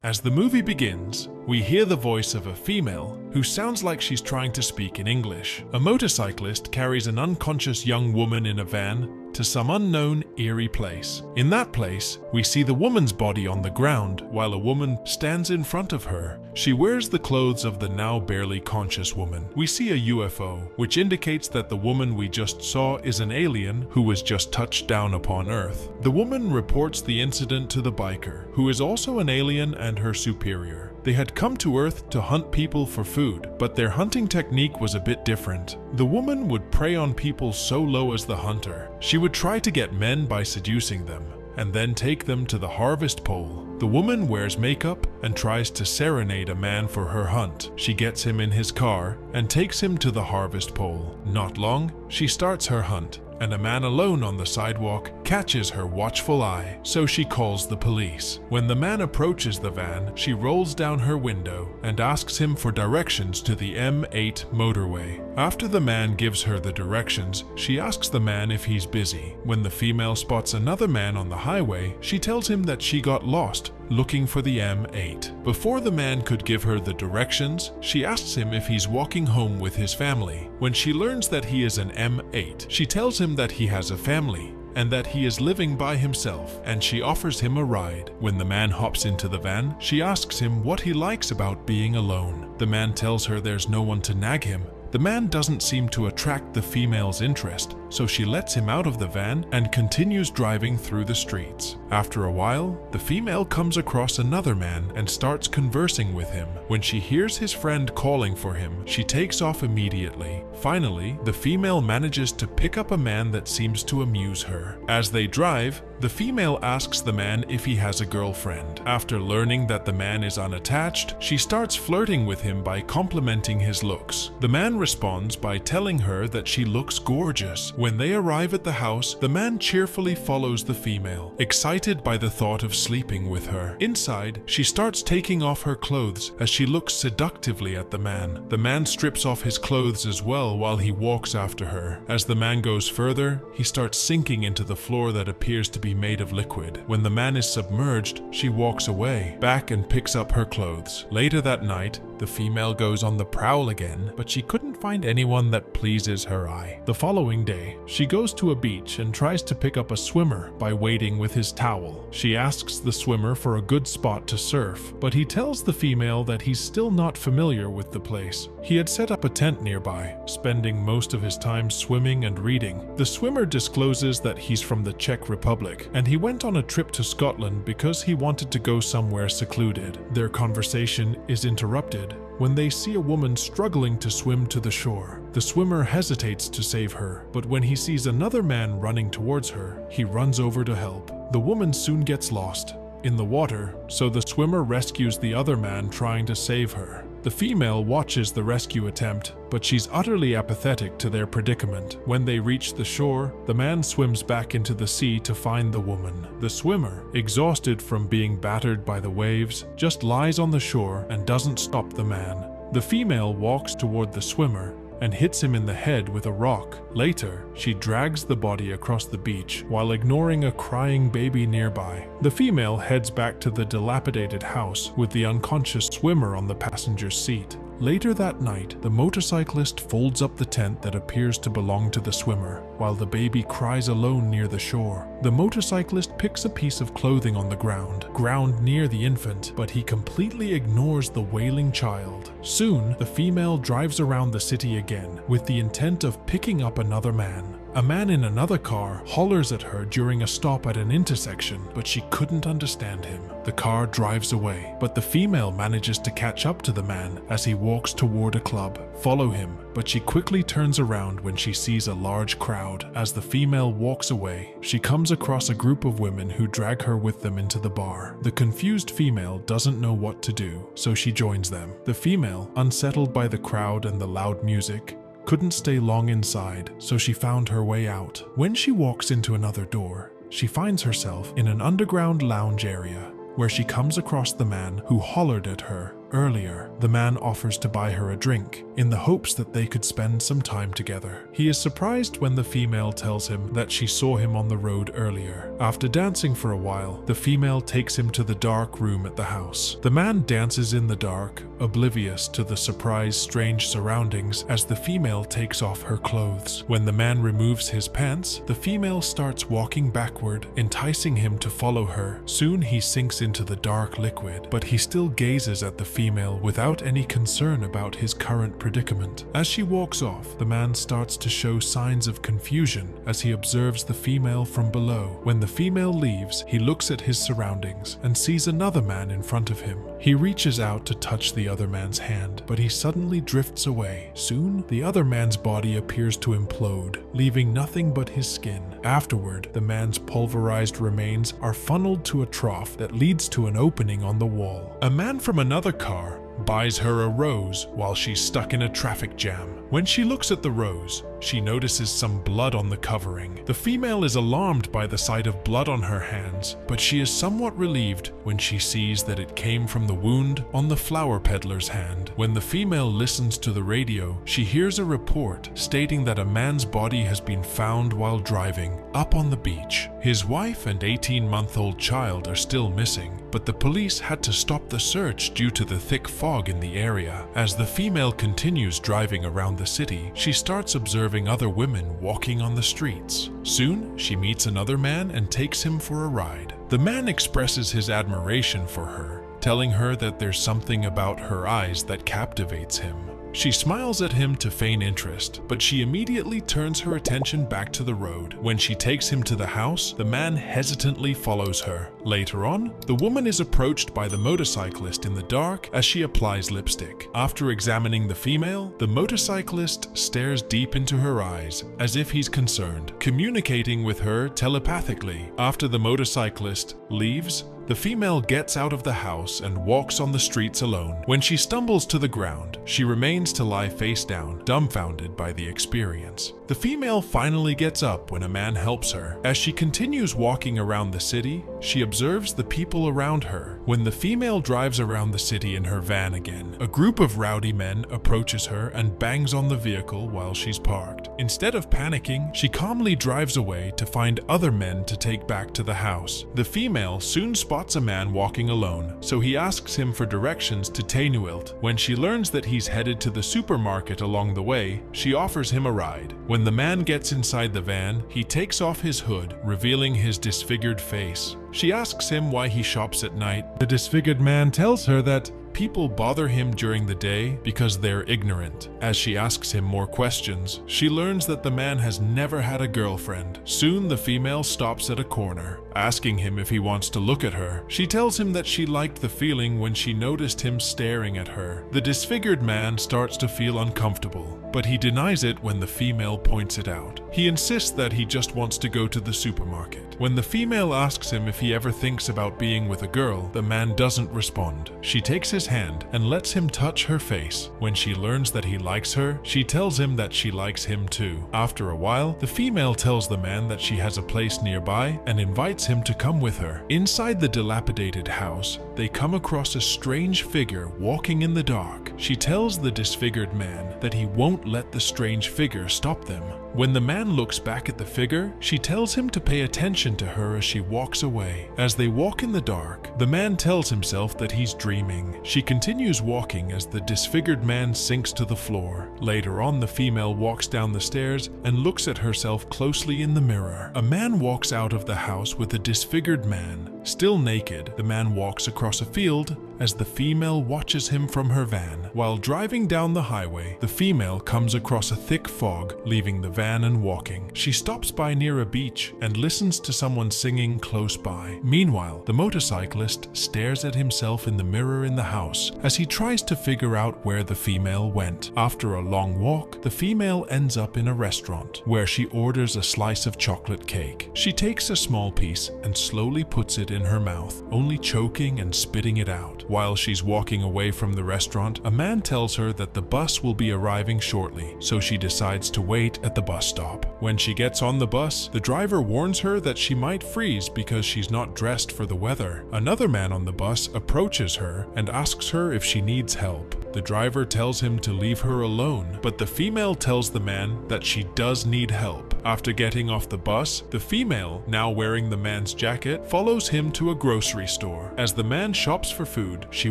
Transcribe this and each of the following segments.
As the movie begins, we hear the voice of a female who sounds like she's trying to speak in English. A motorcyclist carries an unconscious young woman in a van to some unknown, eerie place. In that place, we see the woman's body on the ground while a woman stands in front of her. She wears the clothes of the now barely conscious woman. We see a UFO, which indicates that the woman we just saw is an alien who was just touched down upon Earth. The woman reports the incident to the biker, who is also an alien and her superior. They had come to Earth to hunt people for food, but their hunting technique was a bit different. The woman would prey on people so low as the hunter. She would try to get men by seducing them, and then take them to the harvest pole. The woman wears makeup and tries to serenade a man for her hunt. She gets him in his car and takes him to the harvest pole. Not long, she starts her hunt, and a man alone on the sidewalk catches her watchful eye, so she calls the police. When the man approaches the van, she rolls down her window and asks him for directions to the M8 motorway. After the man gives her the directions, she asks the man if he's busy. When the female spots another man on the highway, she tells him that she got lost looking for the M8. Before the man could give her the directions, she asks him if he's walking home with his family. When she learns that he is an M8, she tells him that he has a family and that he is living by himself, and she offers him a ride. When the man hops into the van, she asks him what he likes about being alone. The man tells her there's no one to nag him. The man doesn't seem to attract the female's interest, so she lets him out of the van and continues driving through the streets. After a while, the female comes across another man and starts conversing with him. When she hears his friend calling for him, she takes off immediately. Finally, the female manages to pick up a man that seems to amuse her. As they drive, the female asks the man if he has a girlfriend. After learning that the man is unattached, she starts flirting with him by complimenting his looks. The man responds by telling her that she looks gorgeous. When they arrive at the house, the man cheerfully follows the female, excited by the thought of sleeping with her. Inside, she starts taking off her clothes as she looks seductively at the man. The man strips off his clothes as well while he walks after her. As the man goes further, he starts sinking into the floor that appears to be made of liquid. When the man is submerged, she walks away, back and picks up her clothes. Later that night, the female goes on the prowl again, but she couldn't find anyone that pleases her eye. The following day, she goes to a beach and tries to pick up a swimmer by wading with his towel. She asks the swimmer for a good spot to surf, but he tells the female that he's still not familiar with the place. He had set up a tent nearby, spending most of his time swimming and reading. The swimmer discloses that he's from the Czech Republic, and he went on a trip to Scotland because he wanted to go somewhere secluded. Their conversation is interrupted when they see a woman struggling to swim to the shore. The swimmer hesitates to save her, but when he sees another man running towards her, he runs over to help. The woman soon gets lost in the water, so the swimmer rescues the other man trying to save her. The female watches the rescue attempt, but she's utterly apathetic to their predicament. When they reach the shore, the man swims back into the sea to find the woman. The swimmer, exhausted from being battered by the waves, just lies on the shore and doesn't stop the man. The female walks toward the swimmer and hits him in the head with a rock. Later, she drags the body across the beach while ignoring a crying baby nearby. The female heads back to the dilapidated house with the unconscious swimmer on the passenger seat. Later that night, the motorcyclist folds up the tent that appears to belong to the swimmer, while the baby cries alone near the shore. The motorcyclist picks a piece of clothing on the ground near the infant, but he completely ignores the wailing child. Soon, the female drives around the city again, with the intent of picking up another man. A man in another car hollers at her during a stop at an intersection, but she couldn't understand him. The car drives away, but the female manages to catch up to the man as he walks toward a club. Follow him, but she quickly turns around when she sees a large crowd. As the female walks away, she comes across a group of women who drag her with them into the bar. The confused female doesn't know what to do, so she joins them. The female, unsettled by the crowd and the loud music, couldn't stay long inside, so she found her way out. When she walks into another door, she finds herself in an underground lounge area, where she comes across the man who hollered at her. earlier. The man offers to buy her a drink, in the hopes that they could spend some time together. He is surprised when the female tells him that she saw him on the road earlier. After dancing for a while, the female takes him to the dark room at the house. The man dances in the dark, oblivious to the surprised strange surroundings as the female takes off her clothes. When the man removes his pants, the female starts walking backward, enticing him to follow her. Soon he sinks into the dark liquid, but he still gazes at the female without any concern about his current predicament. As she walks off, the man starts to show signs of confusion as he observes the female from below. When the female leaves, he looks at his surroundings and sees another man in front of him. He reaches out to touch the other man's hand, but he suddenly drifts away. Soon, the other man's body appears to implode, leaving nothing but his skin. Afterward, the man's pulverized remains are funneled to a trough that leads to an opening on the wall. A man from another car buys her a rose while she's stuck in a traffic jam. When she looks at the rose, she notices some blood on the covering. The female is alarmed by the sight of blood on her hands, but she is somewhat relieved when she sees that it came from the wound on the flower peddler's hand. When the female listens to the radio, she hears a report stating that a man's body has been found while driving up on the beach. His wife and 18-month-old child are still missing, but the police had to stop the search due to the thick fog in the area. As the female continues driving around the city, she starts observing other women walking on the streets. Soon, she meets another man and takes him for a ride. The man expresses his admiration for her, telling her that there's something about her eyes that captivates him. She smiles at him to feign interest, but she immediately turns her attention back to the road. When she takes him to the house, the man hesitantly follows her. Later on, the woman is approached by the motorcyclist in the dark as she applies lipstick. After examining the female, the motorcyclist stares deep into her eyes as if he's concerned, communicating with her telepathically. After the motorcyclist leaves, the female gets out of the house and walks on the streets alone. When she stumbles to the ground, she remains to lie face down, dumbfounded by the experience. The female finally gets up when a man helps her. As she continues walking around the city, she observes the people around her. When the female drives around the city in her van again, a group of rowdy men approaches her and bangs on the vehicle while she's parked. Instead of panicking, she calmly drives away to find other men to take back to the house. The female soon spots a man walking alone, so he asks him for directions to Tainuilt. When she learns that he's headed to the supermarket along the way, she offers him a ride. When the man gets inside the van, he takes off his hood, revealing his disfigured face. She asks him why he shops at night. The disfigured man tells her that people bother him during the day because they're ignorant. As she asks him more questions, she learns that the man has never had a girlfriend. Soon the female stops at a corner, asking him if he wants to look at her. She tells him that she liked the feeling when she noticed him staring at her. The disfigured man starts to feel uncomfortable, but he denies it when the female points it out. He insists that he just wants to go to the supermarket. When the female asks him if he ever thinks about being with a girl, the man doesn't respond. She takes his hand and lets him touch her face. When she learns that he likes her, she tells him that she likes him too. After a while, the female tells the man that she has a place nearby and invites him to come with her. Inside the dilapidated house, they come across a strange figure walking in the dark. She tells the disfigured man that he won't let the strange figure stop them. When the man looks back at the figure, she tells him to pay attention to her as she walks away. As they walk in the dark, the man tells himself that he's dreaming. She continues walking as the disfigured man sinks to the floor. Later on, the female walks down the stairs and looks at herself closely in the mirror. A man walks out of the house with a disfigured man. Still naked, the man walks across a field as the female watches him from her van. While driving down the highway, the female comes across a thick fog, leaving the van and walking. She stops by near a beach and listens to someone singing close by. Meanwhile, the motorcyclist stares at himself in the mirror in the house as he tries to figure out where the female went. After a long walk, the female ends up in a restaurant where she orders a slice of chocolate cake. She takes a small piece and slowly puts it liquid in her mouth, only choking and spitting it out. While she's walking away from the restaurant, a man tells her that the bus will be arriving shortly, so she decides to wait at the bus stop. When she gets on the bus, the driver warns her that she might freeze because she's not dressed for the weather. Another man on the bus approaches her and asks her if she needs help. The driver tells him to leave her alone, but the female tells the man that she does need help. After getting off the bus, the female, now wearing the man's jacket, follows him to a grocery store. As the man shops for food, she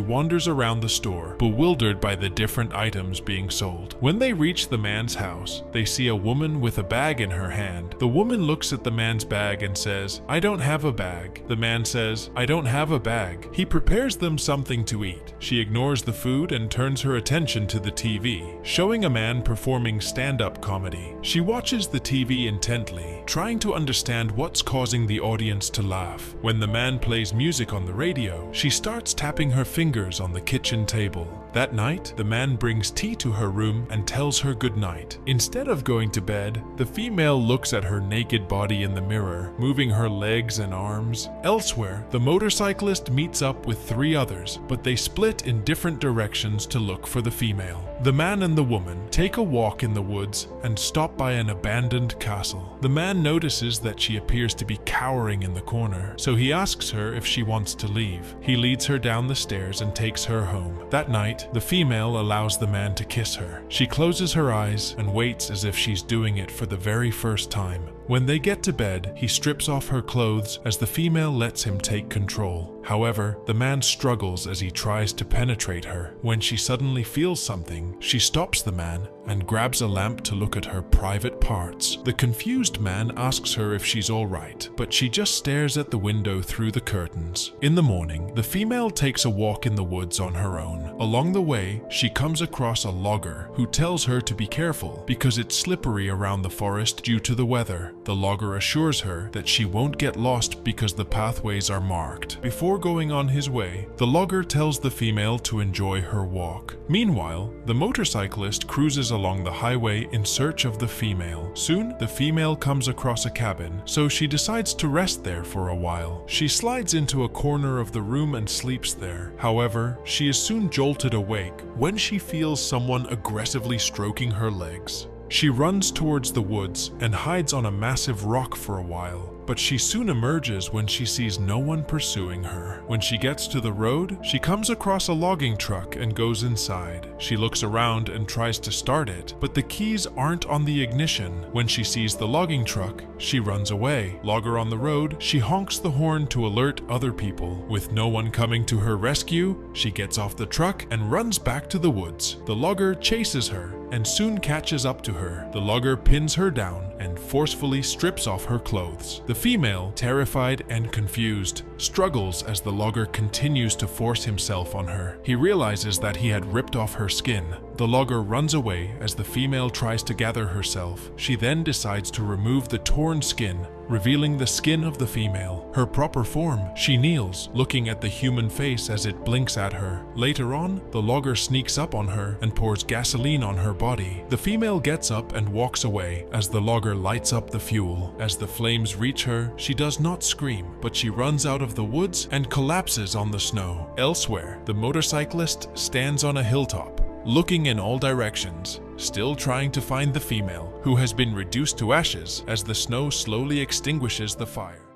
wanders around the store, bewildered by the different items being sold. When they reach the man's house, they see a woman with a bag in her hand. The woman looks at the man's bag and says, "I don't have a bag." The man says, "I don't have a bag." He prepares them something to eat. She ignores the food and turns her attention to the TV, showing a man performing stand-up comedy. She watches the TV intently, trying to understand what's causing the audience to laugh. When the man plays music on the radio, she starts tapping her fingers on the kitchen table. That night, the man brings tea to her room and tells her good night. Instead of going to bed, the female looks at her naked body in the mirror, moving her legs and arms. Elsewhere, the motorcyclist meets up with 3 others, but they split in different directions to look for the female. The man and the woman take a walk in the woods and stop by an abandoned castle. The man notices that she appears to be cowering in the corner, so he asks her if she wants to leave. He leads her down the stairs and takes her home. That night, the female allows the man to kiss her. She closes her eyes and waits as if she's doing it for the very first time. When they get to bed, he strips off her clothes as the female lets him take control. However, the man struggles as he tries to penetrate her. When she suddenly feels something, she stops the man and grabs a lamp to look at her private parts. The confused man asks her if she's all right, but she just stares at the window through the curtains. In the morning, the female takes a walk in the woods on her own. Along the way, she comes across a logger who tells her to be careful because it's slippery around the forest due to the weather. The logger assures her that she won't get lost because the pathways are marked. Before going on his way, the logger tells the female to enjoy her walk. Meanwhile, the motorcyclist cruises along the highway in search of the female. Soon, the female comes across a cabin, so she decides to rest there for a while. She slides into a corner of the room and sleeps there. However, she is soon jolted awake when she feels someone aggressively stroking her legs. She runs towards the woods and hides on a massive rock for a while, but she soon emerges when she sees no one pursuing her. When she gets to the road, she comes across a logging truck and goes inside. She looks around and tries to start it, but the keys aren't on the ignition. When she sees the logging truck, she runs away. Logger on the road, she honks the horn to alert other people. With no one coming to her rescue, she gets off the truck and runs back to the woods. The logger chases her and soon catches up to her. The logger pins her down and forcefully strips off her clothes. The female, terrified and confused, struggles as the logger continues to force himself on her. He realizes that he had ripped off her skin. The logger runs away as the female tries to gather herself. She then decides to remove the torn skin, revealing the skin of the female. Her proper form, she kneels, looking at the human face as it blinks at her. Later on, the logger sneaks up on her and pours gasoline on her body. The female gets up and walks away as the logger lights up the fuel. As the flames reach her, she does not scream, but she runs out of the woods and collapses on the snow. Elsewhere, the motorcyclist stands on a hilltop, looking in all directions, still trying to find the female, who has been reduced to ashes as the snow slowly extinguishes the fire.